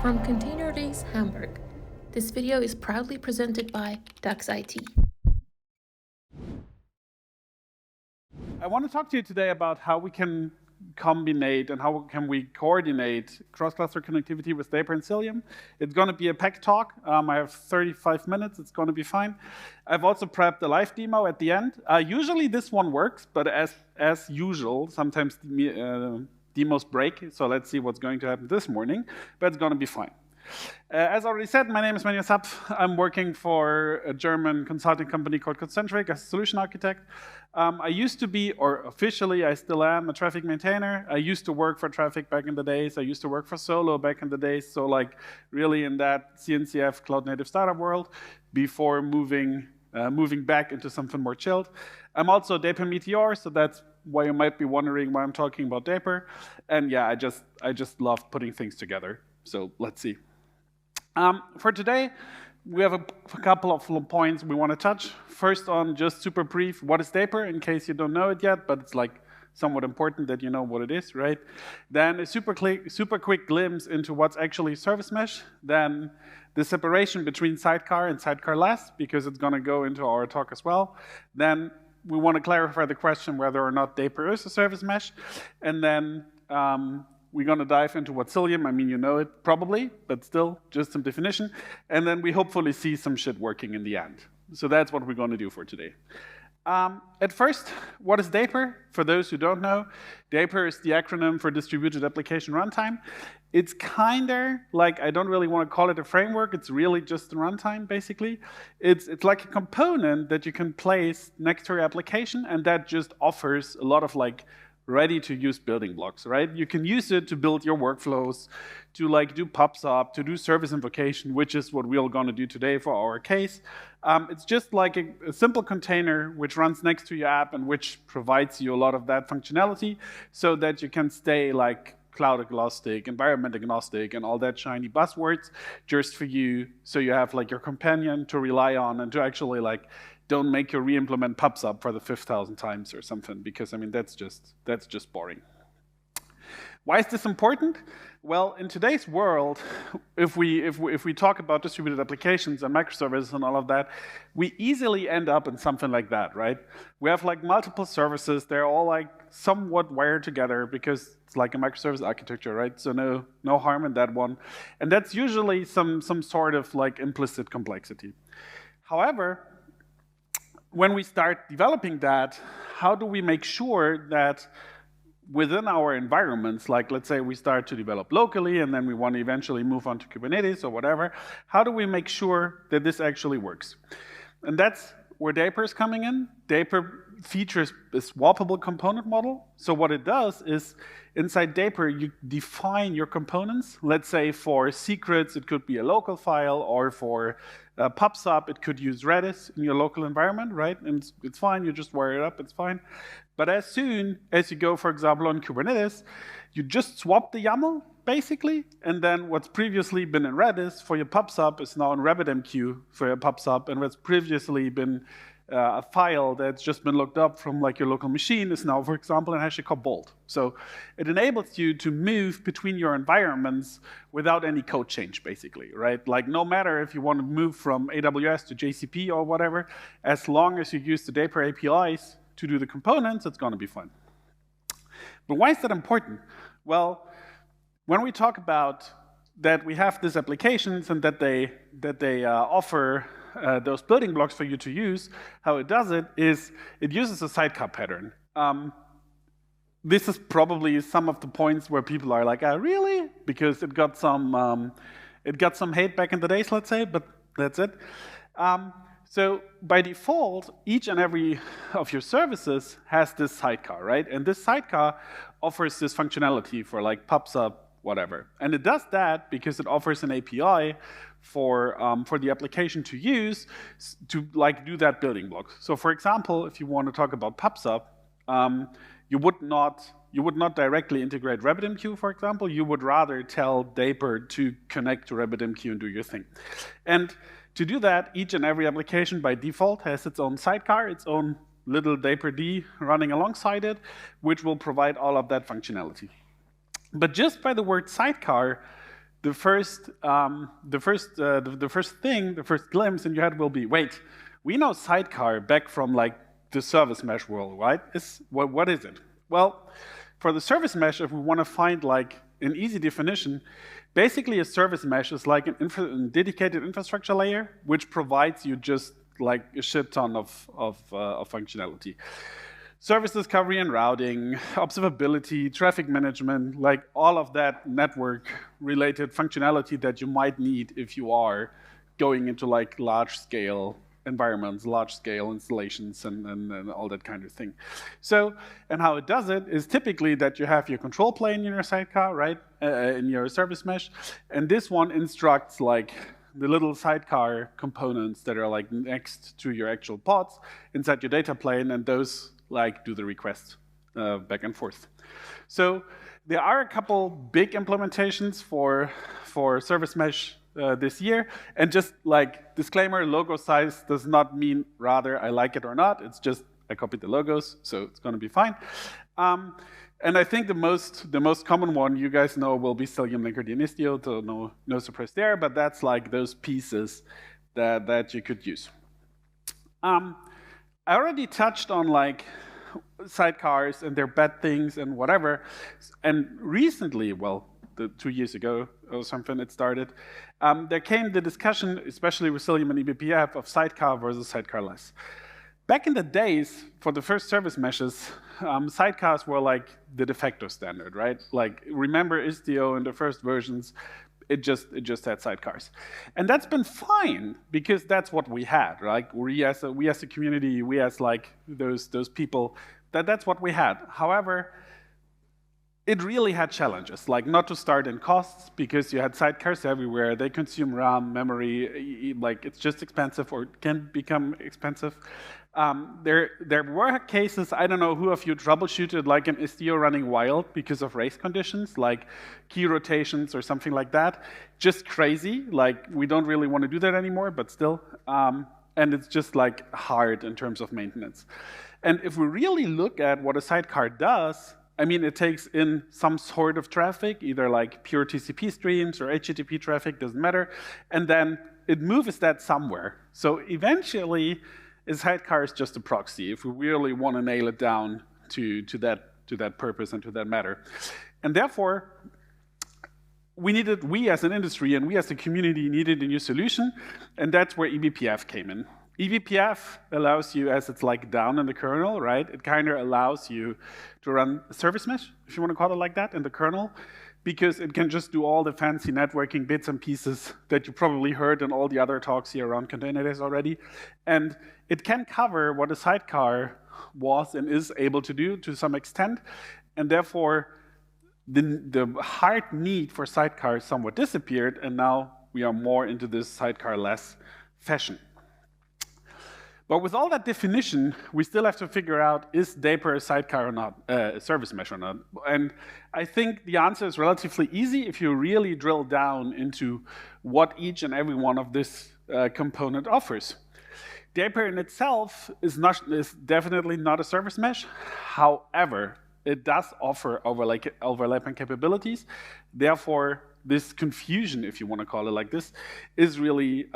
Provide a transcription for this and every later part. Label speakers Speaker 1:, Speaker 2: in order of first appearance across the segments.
Speaker 1: From ContainerDays Hamburg, this video is proudly presented by Dux IT.
Speaker 2: I want to talk to you today about how we can combine and how can we coordinate cross-cluster connectivity with Dapr and Cilium. It's going to be a packed talk. I have 35 minutes. It's going to be fine. I've also prepped a live demo at the end. Usually this one works, but as usual, sometimes demos break. So let's see what's going to happen this morning, but it's going to be fine. As already said, my name is Manuel Zapf. I'm working for a German consulting company called Concentric as a solution architect. I used to be, or officially I still am, a traffic maintainer. I used to work for traffic back in the days. I used to work for Solo back in the days. So like really in that CNCF cloud native startup world before moving back into something more chilled. I'm also a Dapr Meteor, so that's why you might be wondering why I'm talking about Dapr. And yeah, I just love putting things together. So let's see. For today, we have a couple of points we want to touch. First on just super brief, what is Dapr, in case you don't know it yet, but it's like somewhat important that you know what it is, right? Then a super quick glimpse into what's actually service mesh. Then the separation between sidecar and sidecar-less, because it's going to go into our talk as well. Then we want to clarify the question whether or not Dapr is a service mesh. And then we're going to dive into what Cilium, I mean, you know it probably, but still, just some definition. And then we hopefully see some shit working in the end. So that's what we're going to do for today. At first, what is Dapr? For those who don't know, Dapr is the acronym for Distributed Application Runtime. It's kind of like, I don't really want to call it a framework, it's really just a runtime, basically. It's like a component that you can place next to your application, and that just offers a lot of like ready-to-use building blocks, right? You can use it to build your workflows, to like do pubs up, to do service invocation, which is what we're going to do today for our case. It's just like a simple container which runs next to your app and which provides you a lot of that functionality so that you can stay like cloud agnostic, environment agnostic, and all that shiny buzzwords just for you, so you have like your companion to rely on and to actually like don't make you re-implement pubs up for the 5,000 times or something, because I mean that's just boring. Why is this important? Well, in today's world, if we talk about distributed applications and microservices and all of that, we easily end up in something like that, right? We have like multiple services, they're all like somewhat wired together because it's like a microservice architecture, right? So no harm in that one. And that's usually some sort of like implicit complexity. However, when we start developing that, how do we make sure that within our environments, like let's say we start to develop locally and then we want to eventually move on to Kubernetes or whatever, how do we make sure that this actually works? And that's where Dapr is coming in. Dapr features a swappable component model. So what it does is inside Dapr, you define your components. Let's say for secrets, it could be a local file, or for PubSub, it could use Redis in your local environment, right? And it's fine, you just wire it up, it's fine. But as soon as you go, for example, on Kubernetes, you just swap the YAML, basically, and then what's previously been in Redis for your PubSub is now in RabbitMQ for your PubSub, and what's previously been a file that's just been looked up from like your local machine is now, for example, in HashiCorp Bolt. So it enables you to move between your environments without any code change, basically, right? Like no matter if you want to move from AWS to JCP or whatever, as long as you use the Dapr APIs to do the components, it's going to be fun. But why is that important? Well, when we talk about that we have these applications and that they offer those building blocks for you to use, how it does it is it uses a sidecar pattern. This is probably some of the points where people are like, really? Because it got some hate back in the days, let's say, but that's it. So by default, each and every of your services has this sidecar, right? And this sidecar offers this functionality for like PubSub, whatever. And it does that because it offers an API for the application to use to like do that building block. So for example, if you want to talk about PubSub, you would not directly integrate RabbitMQ, for example. You would rather tell Dapr to connect to RabbitMQ and do your thing. And to do that, each and every application by default has its own sidecar, its own little Dapr running alongside it, which will provide all of that functionality. But just by the word sidecar, the first glimpse in your head will be, wait, we know sidecar back from like the service mesh world, right? What is it? Well, for the service mesh, if we want to find like an easy definition, basically a service mesh is like a dedicated infrastructure layer, which provides you just like a shit ton of functionality. Service discovery and routing, observability, traffic management, like all of that network-related functionality that you might need if you are going into like large-scale environments, large-scale installations, and all that kind of thing. So, and how it does it is typically that you have your control plane in your sidecar, right, in your service mesh, and this one instructs like the little sidecar components that are like next to your actual pods inside your data plane, and those like do the request back and forth. So there are a couple big implementations for service mesh this year, and just like disclaimer, logo size does not mean rather I like it or not. It's just I copied the logos, so it's going to be fine. And I think the most common one you guys know will be Cilium, Linkerd, and Istio, so no surprise there. But that's like those pieces that you could use. I already touched on like sidecars and their bad things and whatever. And recently, well, 2 years ago or something, it started. There came the discussion, especially with Cilium and eBPF, of sidecar versus sidecarless. Back in the days, for the first service meshes, sidecars were like the de facto standard, right? Like, remember Istio in the first versions, it just had sidecars. And that's been fine, because that's what we had, right? We as a community, we as like those people, that's what we had. However, it really had challenges, like not to start in costs, because you had sidecars everywhere. They consume RAM, memory, like it's just expensive or can become expensive. There were cases, I don't know who of you troubleshooted like an Istio running wild because of race conditions, like key rotations or something like that. Just crazy, like we don't really want to do that anymore, but still. And it's just like hard in terms of maintenance. And if we really look at what a sidecar does, I mean, it takes in some sort of traffic, either like pure TCP streams or HTTP traffic, doesn't matter, and then it moves that somewhere. So eventually, a sidecar is just a proxy if we really want to nail it down to that purpose and to that matter. And therefore, we as an industry and we as a community needed a new solution, and that's where eBPF came in. eBPF allows you, as it's like down in the kernel, right? It kind of allows you to run a service mesh, if you want to call it like that, in the kernel, because it can just do all the fancy networking bits and pieces that you probably heard in all the other talks here around ContainerDays already. And it can cover what a sidecar was and is able to do to some extent, and therefore the hard need for sidecars somewhat disappeared, and now we are more into this sidecar-less fashion. But with all that definition, we still have to figure out, is Dapr a sidecar or not, a service mesh or not? And I think the answer is relatively easy if you really drill down into what each and every one of this component offers. Dapr in itself is definitely not a service mesh. However, it does offer overlapping capabilities. Therefore, this confusion, if you want to call it like this, is really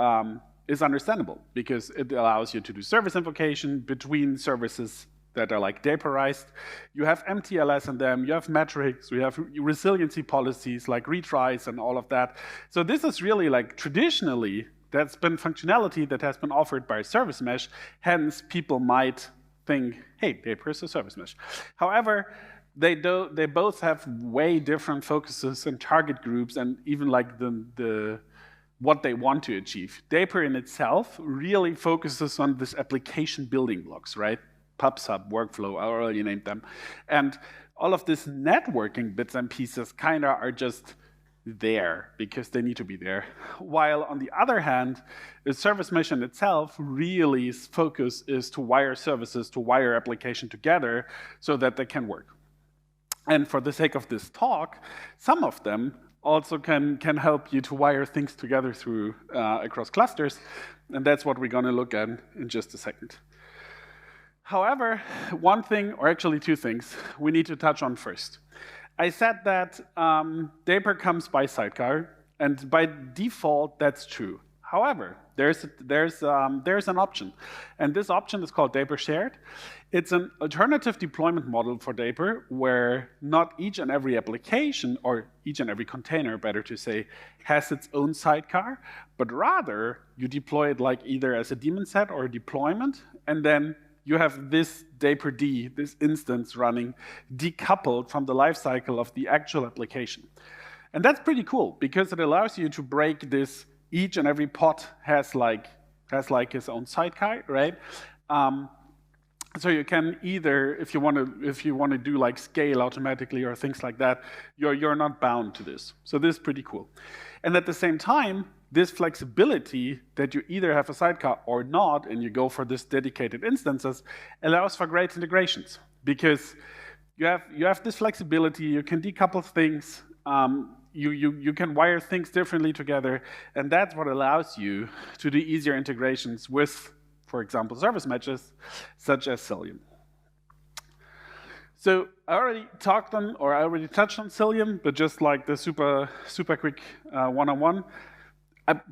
Speaker 2: is understandable, because it allows you to do service invocation between services that are like Daprized. You have MTLS in them, you have metrics, you have resiliency policies like retries and all of that. So this is really like traditionally, that's been functionality that has been offered by a service mesh, hence people might think, hey, Dapr is a service mesh. However, they both have way different focuses and target groups, and even like what they want to achieve. Dapr in itself really focuses on this application building blocks, right? Pub, sub, workflow, I already named them. And all of these networking bits and pieces kind of are just there because they need to be there. While on the other hand, the service mesh in itself really focus is to wire services, to wire application together so that they can work. And for the sake of this talk, some of them also can help you to wire things together through across clusters, and that's what we're going to look at in just a second. However, one thing, or actually two things, we need to touch on first. I said that Dapr comes by sidecar, And by default, that's true. However, there's an option, and this option is called Dapr Shared. It's an alternative deployment model for Dapr where not each and every application, or each and every container, better to say, has its own sidecar, but rather you deploy it like either as a daemon set or a deployment, and then you have this Dapr-D, this instance running decoupled from the lifecycle of the actual application. And that's pretty cool because it allows you to break this. Each and every pod has like its own sidecar, right? So you can either, if you want to do like scale automatically or things like that, you're not bound to this. So this is pretty cool. And at the same time, this flexibility that you either have a sidecar or not, and you go for this dedicated instances, allows for great integrations because you have this flexibility. You can decouple things. You can wire things differently together, and that's what allows you to do easier integrations with, for example, service meshes such as Cilium. So I already touched on Cilium, but just like the super quick one-on-one.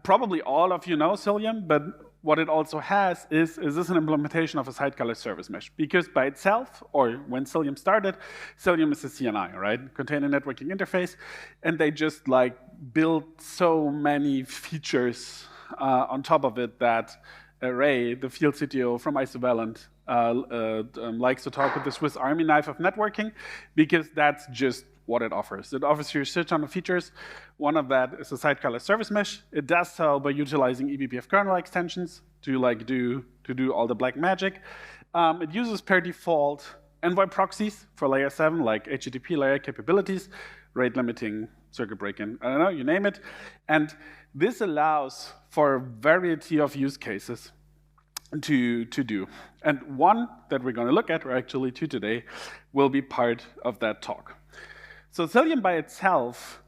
Speaker 2: Probably all of you know Cilium, but what it also has is this an implementation of a sidecarless service mesh? Because by itself, or when Cilium started, Cilium is a CNI, right? Container Networking Interface, and they just like built so many features on top of it that Ray, the field CTO from Isovalent, likes to talk with the Swiss Army knife of networking, because that's just what it offers. It offers you a shit ton of features. One of that is a sidecarless service mesh. It does so by utilizing eBPF kernel extensions to do all the black magic. It uses per default envoy proxies for layer 7, like HTTP layer capabilities, rate limiting, circuit breaking, I don't know, you name it. And this allows for a variety of use cases to do. And one that we're going to look at, or actually two today, will be part of that talk. So Cilium by itself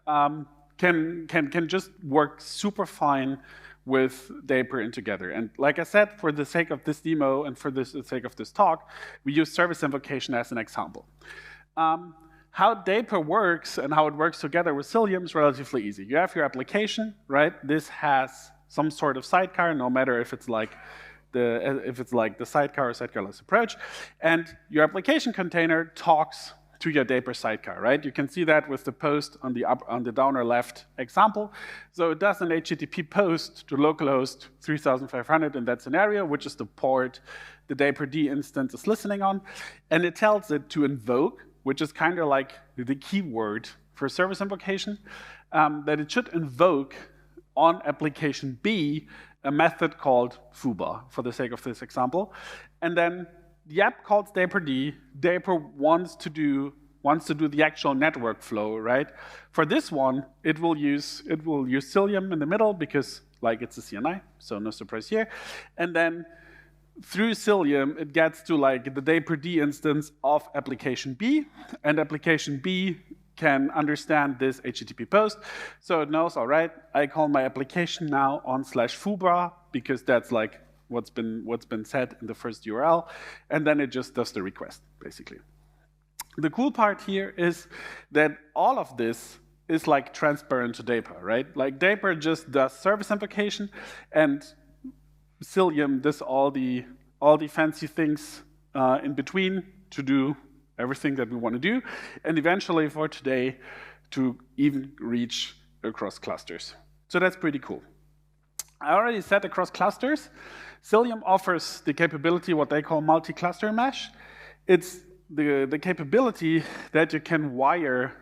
Speaker 2: can just work super fine with Dapr and together. And like I said, for the sake of this demo and for the sake of this talk, we use service invocation as an example. How Dapr works and how it works together with Cilium is relatively easy. You have your application, right? This has some sort of sidecar, no matter if it's like the sidecar or sidecarless approach, and your application container talks to your Dapr sidecar, right? You can see that with the post on the downer left example. So it does an HTTP post to localhost 3500 in that scenario, which is the port the Dapr-D instance is listening on, and it tells it to invoke, which is kind of like the keyword for service invocation, that it should invoke on application B a method called foobar, for the sake of this example, and then the app calls Dapr-D. Dapr wants to do the actual network flow, right? For this one, it will use Cilium in the middle because like it's a CNI, so no surprise here. And then through Cilium, it gets to like the Dapr-D instance of application B, and application B can understand this HTTP post. So it knows, all right, I call my application now on /foobar because that's like what's been said in the first URL, and then it just does the request, basically. The cool part here is that all of this is like transparent to Dapr, right? Like Dapr just does service invocation, and Cilium does all the fancy things in between to do everything that we want to do, and eventually for today to even reach across clusters. So that's pretty cool. I already said across clusters, Cilium offers the capability, what they call multi-cluster mesh. It's the capability that you can wire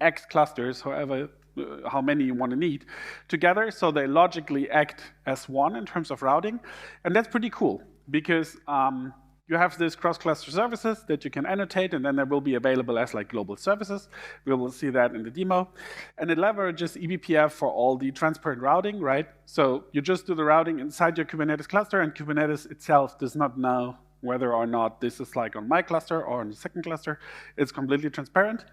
Speaker 2: X clusters, how many you want to need, together so they logically act as one in terms of routing. And that's pretty cool because you have this cross-cluster services that you can annotate, and then they will be available as like global services. We will see that in the demo. And it leverages eBPF for all the transparent routing, right? So you just do the routing inside your Kubernetes cluster, and Kubernetes itself does not know whether or not this is like on my cluster or on the second cluster. It's completely transparent.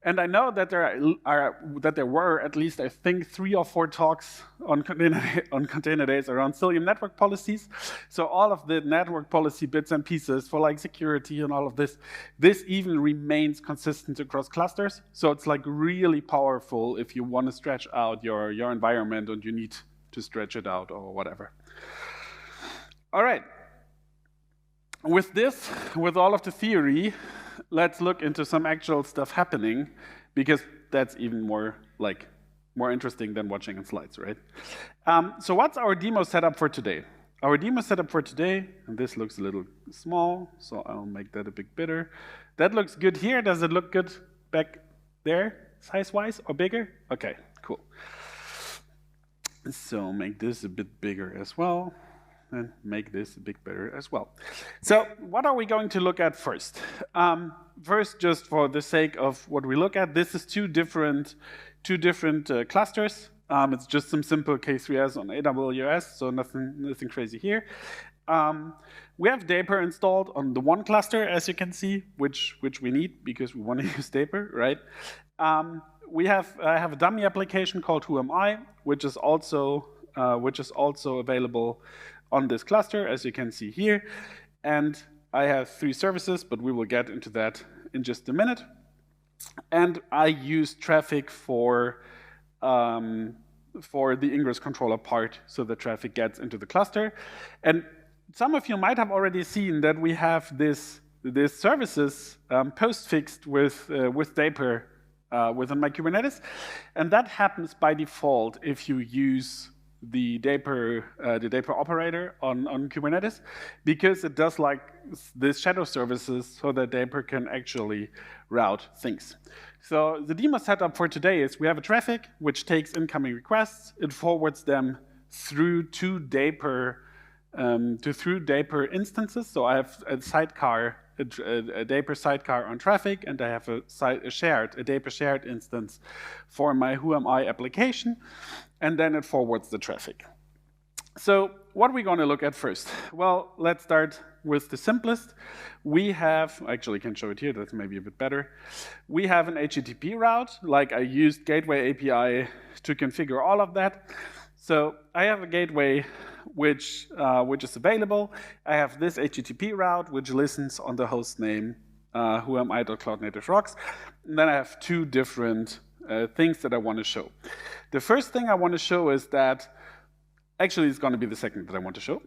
Speaker 2: And I know that there were at least, I think, 3 or 4 talks on ContainerDays around Cilium network policies. So all of the network policy bits and pieces for like security and all of this even remains consistent across clusters. So it's like really powerful if you want to stretch out your environment and you need to stretch it out or whatever. All right. With all of the theory, let's look into some actual stuff happening, because that's even more interesting than watching on slides, right? So what's our demo setup for today? Our demo setup for today, and this looks a little small, so I'll make that a bit bigger. That looks good here. Does it look good back there, size-wise, or bigger? Okay, cool. So make this a bit bigger as well, and make this a bit better as well. So what are we going to look at first? First, just for the sake of what we look at, this is two different clusters. It's just some simple K3s on AWS, so nothing crazy here. We have Dapr installed on the one cluster, as you can see, which we need because we want to use Dapr, right? I have a dummy application called Who Am I, which is also available on this cluster, as you can see here. And I have 3 services, but we will get into that in just a minute. And I use traffic for the ingress controller part, so the traffic gets into the cluster. And some of you might have already seen that we have this services postfixed with Dapr within my Kubernetes, and that happens by default if you use the Dapr operator on Kubernetes, because it does like this shadow services so that Dapr can actually route things. So the demo setup for today is we have a traffic which takes incoming requests, it forwards them through to Dapr instances. So I have a sidecar, a Dapr sidecar on traffic, and I have a Dapr shared instance for my Who Am I application, and then it forwards the traffic. So what are we going to look at first? Well, let's start with the simplest. We have, actually I can show it here, that's maybe a bit better. We have an HTTP route, like I used Gateway API to configure all of that. So I have a gateway which is available. I have this HTTP route which listens on the host name whoami.cloudnative.rocks. And then I have 2 different things that I want to show. The first thing I want to show is that, actually it's going to be the second that I want to show,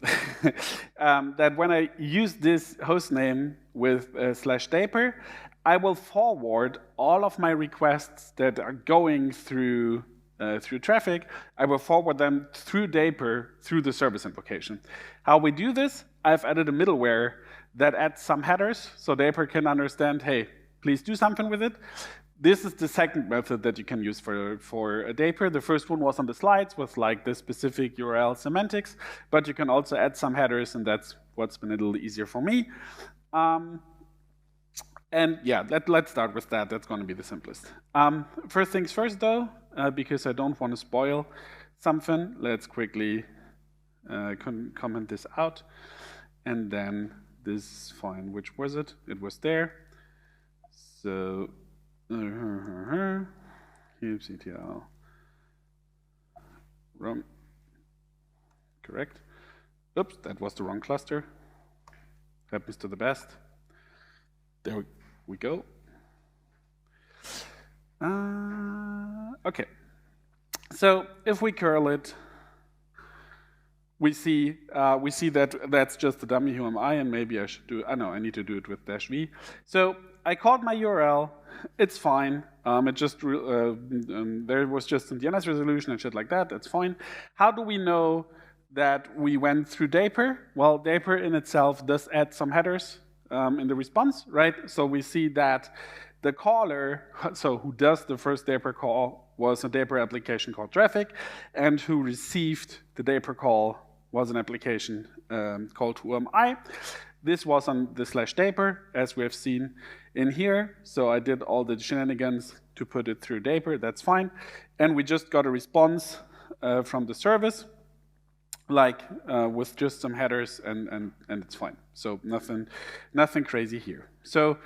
Speaker 2: that when I use this host name with /Dapr, I will forward all of my requests that are going through traffic, I will forward them through Dapr through the service invocation. How we do this, I've added a middleware that adds some headers so Dapr can understand, hey, please do something with it. This is the second method that you can use for Dapr. The first one was on the slides with like the specific URL semantics, but you can also add some headers, and that's what's been a little easier for me. And yeah, let's start with that. That's going to be the simplest. First things first, though, because I don't want to spoil something, let's quickly comment this out. And then this is fine. Which was it? It was there. So, kubectl run. Correct. Oops, that was the wrong cluster. Happens to the best. There we go. Okay. So if we curl it, we see that that's just the dummy Who Am I, and maybe I should do. I need to do it with -v. So I called my URL. It's fine. It just there was just some DNS resolution and shit like that. That's fine. How do we know that we went through Dapr? Well, Dapr in itself does add some headers in the response, right? So we see that the caller, so who does the first Dapr call, was a Dapr application called traffic, and who received the Dapr call was an application called Who Am I. This was on the /Dapr, as we have seen in here. So I did all the shenanigans to put it through Dapr. That's fine. And we just got a response from the service, like with just some headers, and it's fine. So nothing crazy here. So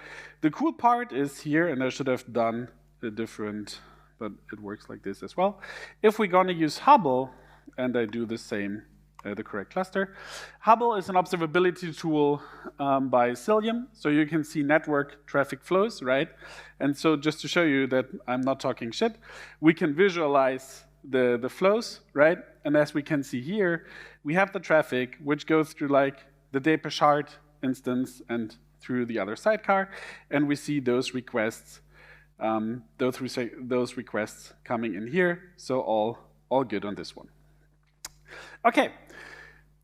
Speaker 2: the cool part is here, and I should have done different, but it works like this as well. If we're going to use Hubble, and I do the same, the correct cluster, Hubble is an observability tool by Cilium, so you can see network traffic flows, right? And so just to show you that I'm not talking shit, we can visualize the flows, right? And as we can see here, we have the traffic which goes through like the Dapr shard instance and through the other sidecar, and we see those requests, those requests coming in here. So all good on this one. Okay,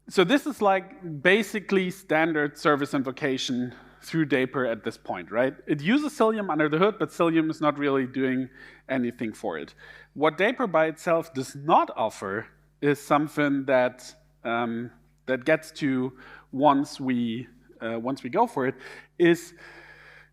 Speaker 2: so this is like basically standard service invocation through Dapr at this point, right? It uses Cilium under the hood, but Cilium is not really doing anything for it. What Dapr by itself does not offer is something that that gets to once we go for it, is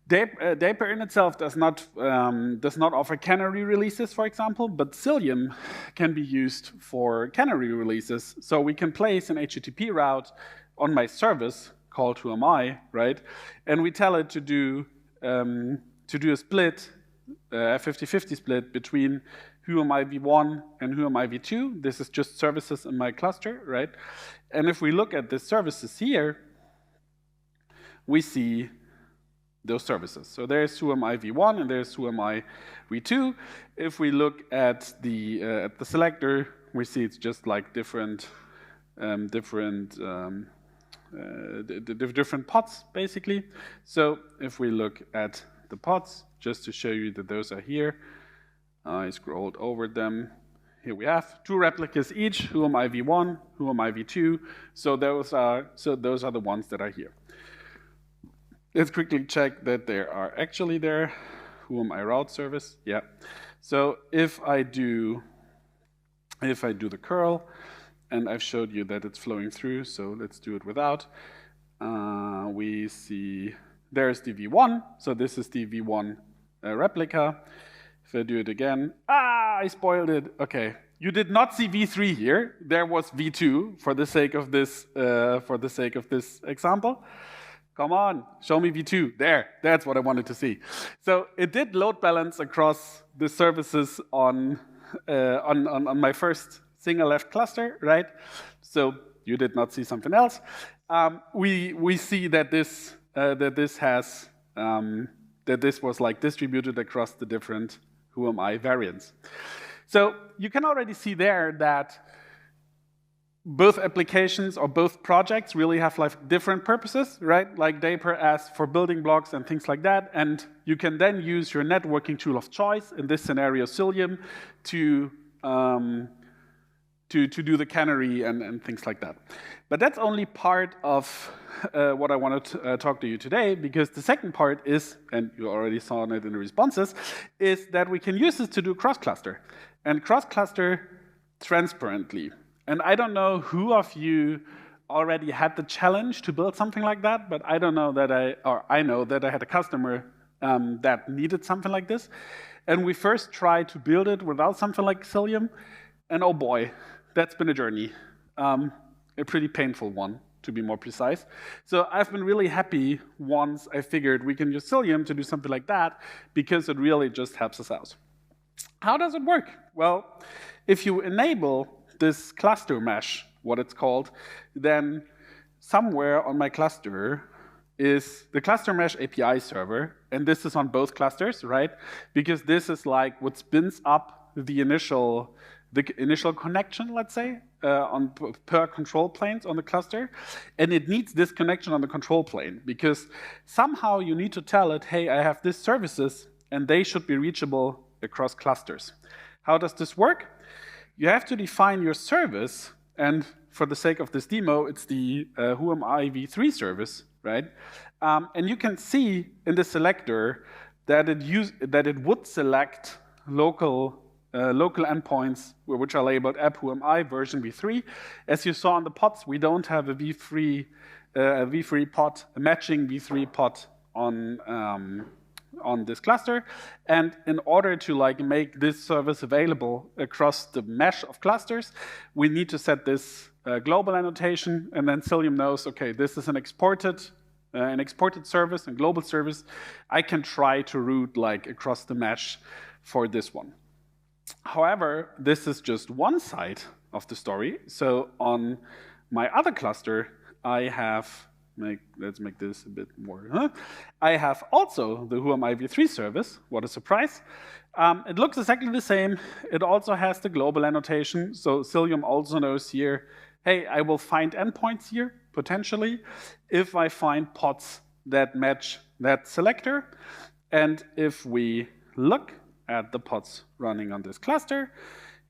Speaker 2: Dapr in itself does not offer canary releases, for example, but Cilium can be used for canary releases. So we can place an HTTP route on my service called who am I, right? And we tell it to do a split, a 50-50 split between who am I v1 and who am I v2. This is just services in my cluster, right? And if we look at the services here, we see those services. So there's who am I v1 and there's who am I v2. If we look at the selector, we see it's just like different pods basically. So if we look at the pods, just to show you that those are here, I scrolled over them. Here we have 2 replicas each. Who am I v1? Who am I v2? So those are the ones that are here. Let's quickly check that they are actually there. Who am I route service? Yeah. So if I do the curl, and I've showed you that it's flowing through, so let's do it without. We see there's the v1. So this is the v1 replica. If I do it again, I spoiled it. Okay, you did not see v3 here. There was v2 for the sake of this example. Come on, show me v2. There, that's what I wanted to see. So it did load balance across the services on my first single left cluster, right? So you did not see something else. We see that this was like distributed across the different who am I variants. So you can already see there that both applications or both projects really have like different purposes, right? Like Dapr asks for building blocks and things like that, and you can then use your networking tool of choice, in this scenario Cilium, to do the canary and things like that. But that's only part of what I want to talk to you today, because the second part is, and you already saw it in the responses, is that we can use this to do cross-cluster, and cross-cluster transparently. And I don't know who of you already had the challenge to build something like that, but I know that I had a customer that needed something like this. And we first tried to build it without something like Cilium, and oh boy, that's been a journey. A pretty painful one, to be more precise. So I've been really happy once I figured we can use Cilium to do something like that, because it really just helps us out. How does it work? Well, if you enable this cluster mesh, what it's called, then somewhere on my cluster is the cluster mesh API server, and this is on both clusters, right? Because this is like what spins up the initial connection, let's say, per control planes on the cluster, and it needs this connection on the control plane, because somehow you need to tell it, hey, I have these services, and they should be reachable across clusters. How does this work? You have to define your service, and for the sake of this demo, it's the who am I v3 service, right? And you can see in the selector that it would select local endpoints which are labeled app who am I version v3. As you saw on the pods, we don't have a v3 pod, a matching v3 pod on this cluster, and in order to like make this service available across the mesh of clusters, we need to set this global annotation, and then Cilium knows, okay, this is an exported service, a global service. I can try to route like across the mesh for this one. However, this is just one side of the story. So on my other cluster, I have, let's make this a bit more, I have also the Who-am-I v3 service. What a surprise. It looks exactly the same. It also has the global annotation. So Cilium also knows here, hey, I will find endpoints here, potentially, if I find pods that match that selector. And if we look at the pods running on this cluster,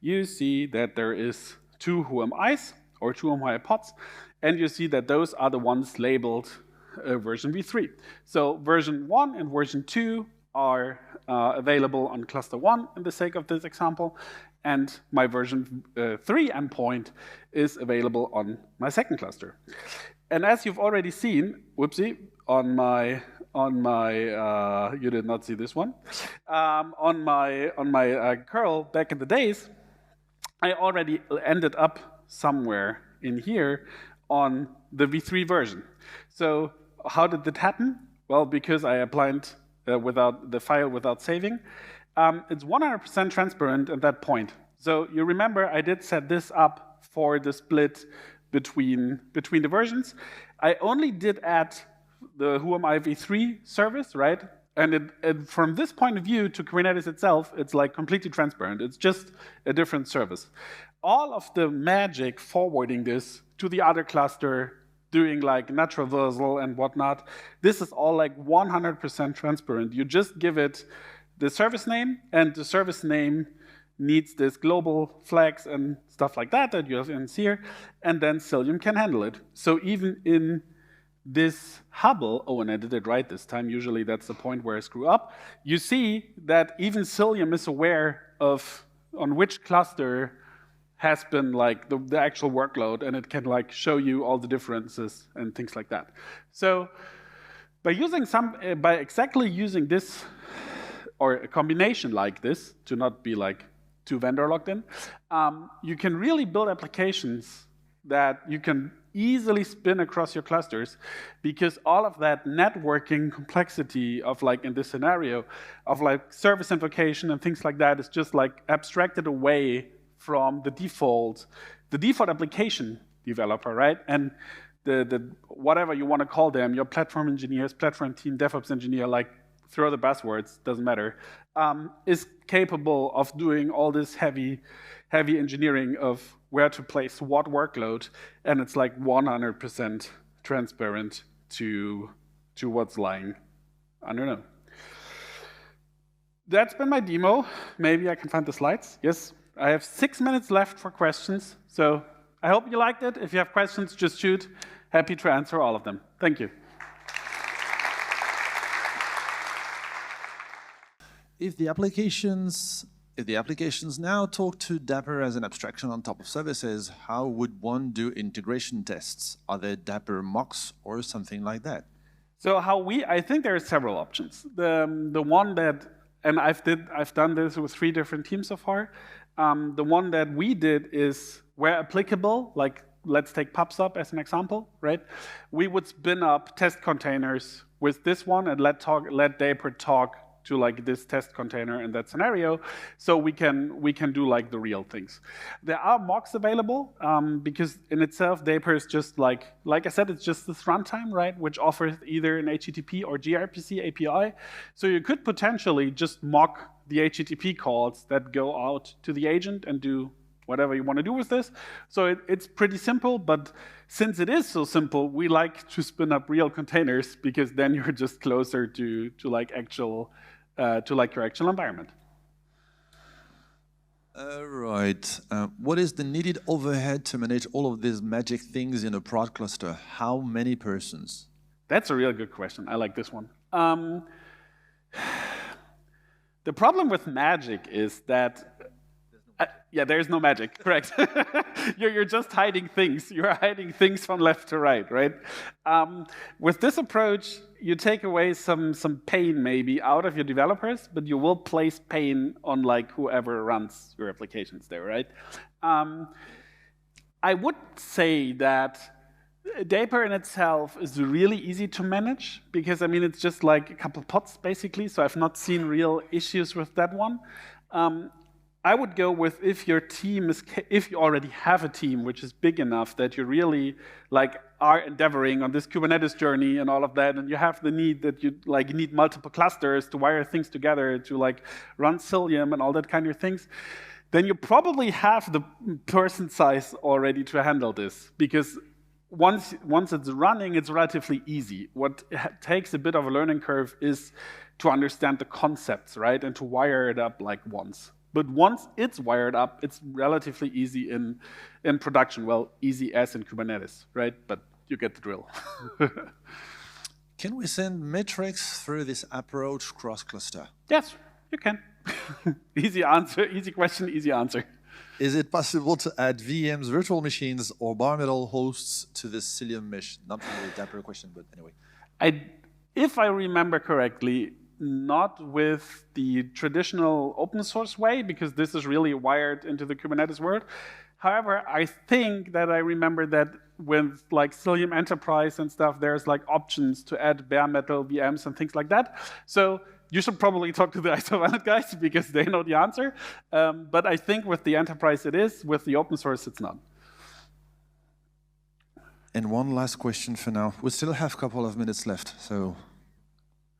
Speaker 2: you see that there is 2 Who-am-Is, or 2 Who-am-I pods, and you see that those are the ones labeled version v3. So version 1 and version 2 are available on cluster 1 in the sake of this example, and my version 3 endpoint is available on my second cluster. And as you've already seen, whoopsie, on my you did not see this one, on my curl back in the days, I already ended up somewhere in here on the v3 version. So how did that happen? Well, because I applied without the file without saving. It's 100% transparent at that point. So you remember I did set this up for the split between the versions. I only did add the Who-am-I v3 service, right? And from this point of view to Kubernetes itself, it's like completely transparent. It's just a different service. All of the magic forwarding this to the other cluster, doing like NAT traversal and whatnot, this is all like 100% transparent. You just give it the service name, and the service name needs this global flags and stuff like that you have in here, and then Cilium can handle it. So even in this Hubble, oh, and I did it right this time, usually that's the point where I screw up, you see that even Cilium is aware of on which cluster has been like the actual workload, and it can like show you all the differences and things like that. So by exactly using this, or a combination like this, to not be like too vendor locked in, you can really build applications that you can easily spin across your clusters, because all of that networking complexity of like in this scenario of like service invocation and things like that is just like abstracted away from the default application developer, right? And the whatever you want to call them, your platform engineers, platform team, DevOps engineer, like throw the buzzwords, doesn't matter, is capable of doing all this heavy engineering of where to place what workload, and it's like 100% transparent to what's lying underneath. That's been my demo. Maybe I can find the slides. Yes, I have 6 minutes left for questions, so I hope you liked it. If you have questions, just shoot. Happy to answer all of them. Thank you.
Speaker 3: If the applications now talk to Dapr as an abstraction on top of services, how would one do integration tests? Are there Dapr mocks or something like that?
Speaker 2: So I think there are several options. The one that, and I've done this with 3 different teams so far. The one that we did is, where applicable, like let's take PubSub as an example, right? We would spin up test containers with this one and let Dapr talk to like this test container in that scenario, so we can do like the real things. There are mocks available because in itself Dapr is just like I said, it's just this runtime, right, which offers either an HTTP or gRPC API. So you could potentially just mock the HTTP calls that go out to the agent and do whatever you want to do with this. So it's pretty simple, but since it is so simple, we like to spin up real containers, because then you're just closer to like actual your actual environment.
Speaker 3: Right. What is the needed overhead to manage all of these magic things in a prod cluster? How many persons?
Speaker 2: That's a real good question. I like this one. The problem with magic is that yeah, there's no magic, correct. You're just hiding things. You're hiding things from left to right, right? With this approach, you take away some pain maybe out of your developers, but you will place pain on like whoever runs your applications there, right? I would say that Dapr in itself is really easy to manage because, I mean, it's just like a couple pods, basically, so I've not seen real issues with that one. I would go with if your team is, if you already have a team which is big enough that you really like are endeavoring on this Kubernetes journey and all of that, and you have the need that you like need multiple clusters to wire things together to like run Cilium and all that kind of things, then you probably have the person size already to handle this, because once it's running, it's relatively easy. What takes a bit of a learning curve is to understand the concepts, right, and to wire it up like once. But once it's wired up, it's relatively easy in production. Well, easy as in Kubernetes, right? But you get the drill.
Speaker 3: Can we send metrics through this approach cross-cluster?
Speaker 2: Yes, you can. Easy answer, easy question, easy answer.
Speaker 3: Is it possible to add VMs, virtual machines, or bare metal hosts to the Cilium mesh? Not really a Dapr question, but anyway.
Speaker 2: If I remember correctly, not with the traditional open source way, because this is really wired into the Kubernetes world. However, I think that I remember that with like Cilium Enterprise and stuff, there's like options to add bare metal VMs and things like that. So you should probably talk to the observability guys because they know the answer. But I think with the Enterprise it is, with the open source it's not.
Speaker 3: And one last question for now. We still have a couple of minutes left, so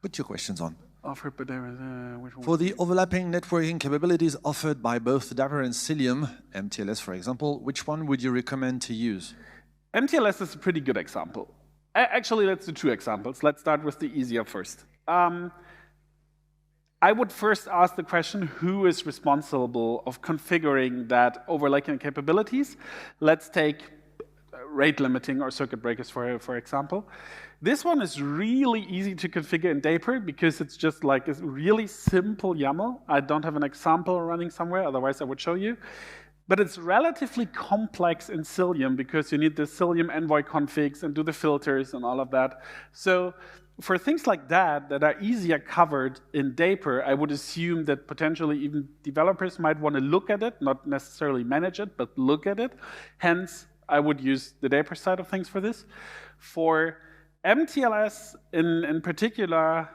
Speaker 3: put your questions on.
Speaker 2: Offered, but there is, which one?
Speaker 3: For the overlapping networking capabilities offered by both Dapr and Cilium, MTLS for example, which one would you recommend to use?
Speaker 2: MTLS is a pretty good example. Actually, let's do two examples. Let's start with the easier first. I would first ask the question, who is responsible of configuring that overlapping capabilities? Let's take rate limiting or circuit breakers, for example. This one is really easy to configure in Dapr because it's just like a really simple YAML. I don't have an example running somewhere, otherwise I would show you. But it's relatively complex in Cilium because you need the Cilium envoy configs and do the filters and all of that. So for things like that are easier covered in Dapr, I would assume that potentially even developers might want to look at it, not necessarily manage it, but look at it. Hence, I would use the Dapr side of things for this. For MTLS in particular,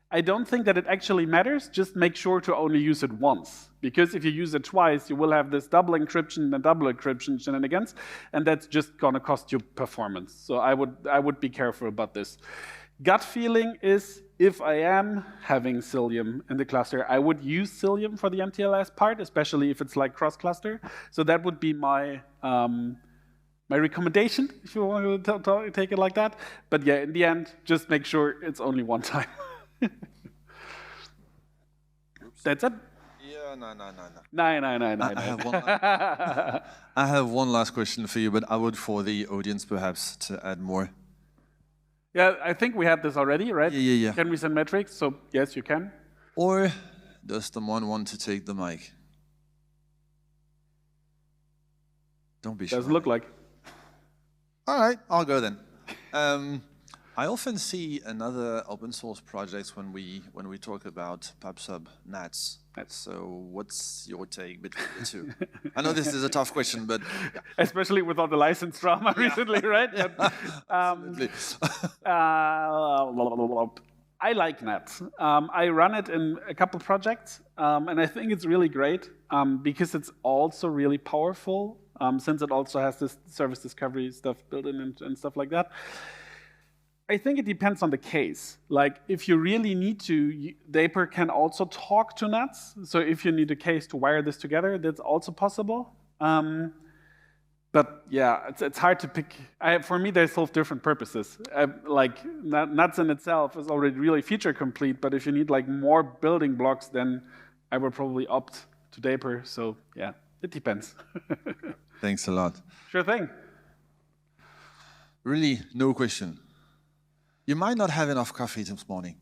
Speaker 2: I don't think that it actually matters. Just make sure to only use it once. Because if you use it twice, you will have this double encryption and double encryption shenanigans, and that's just going to cost you performance. So I would be careful about this. Gut feeling is, if I am having Cilium in the cluster, I would use Cilium for the MTLS part, especially if it's like cross-cluster. So that would be my recommendation, if you want to take it like that. But yeah, in the end, just make sure it's only one time. That's it?
Speaker 3: Yeah, no.
Speaker 2: No.
Speaker 3: I have one last question for you, but I would for the audience perhaps to add more.
Speaker 2: Yeah, I think we had this already, right?
Speaker 3: Yeah.
Speaker 2: Can we send metrics? So yes, you can.
Speaker 3: Or does someone want to take the mic? Don't be shy.
Speaker 2: Doesn't look like.
Speaker 3: All right, I'll go then. I often see another open source projects when we talk about PubSub NATs. So what's your take between the two? I know this is a tough question, but
Speaker 2: especially with all the license drama recently, right? But,
Speaker 3: absolutely.
Speaker 2: I like NAT. I run it in a couple projects, and I think it's really great because it's also really powerful, since it also has this service discovery stuff built in and stuff like that. I think it depends on the case. Like, if you really need to, Dapr can also talk to NATs. So if you need a case to wire this together, that's also possible. But yeah, it's hard to pick. For me, they solve different purposes. Like, NATs in itself is already really feature complete, but if you need like more building blocks, then I would probably opt to Dapr. So yeah, it depends.
Speaker 3: Thanks a lot.
Speaker 2: Sure thing.
Speaker 3: Really, no question. You might not have enough coffee this morning.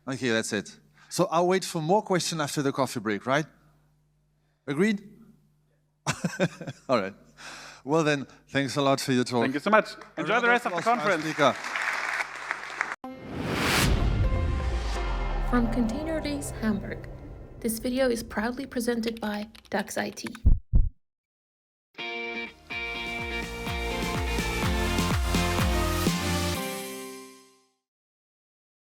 Speaker 3: Okay, that's it. So I'll wait for more questions after the coffee break, right? Agreed? All right. Well then, thanks a lot for your talk.
Speaker 2: Thank you so much. Enjoy the rest of the conference.
Speaker 1: From ContainerDays Hamburg, this video is proudly presented by Dux IT.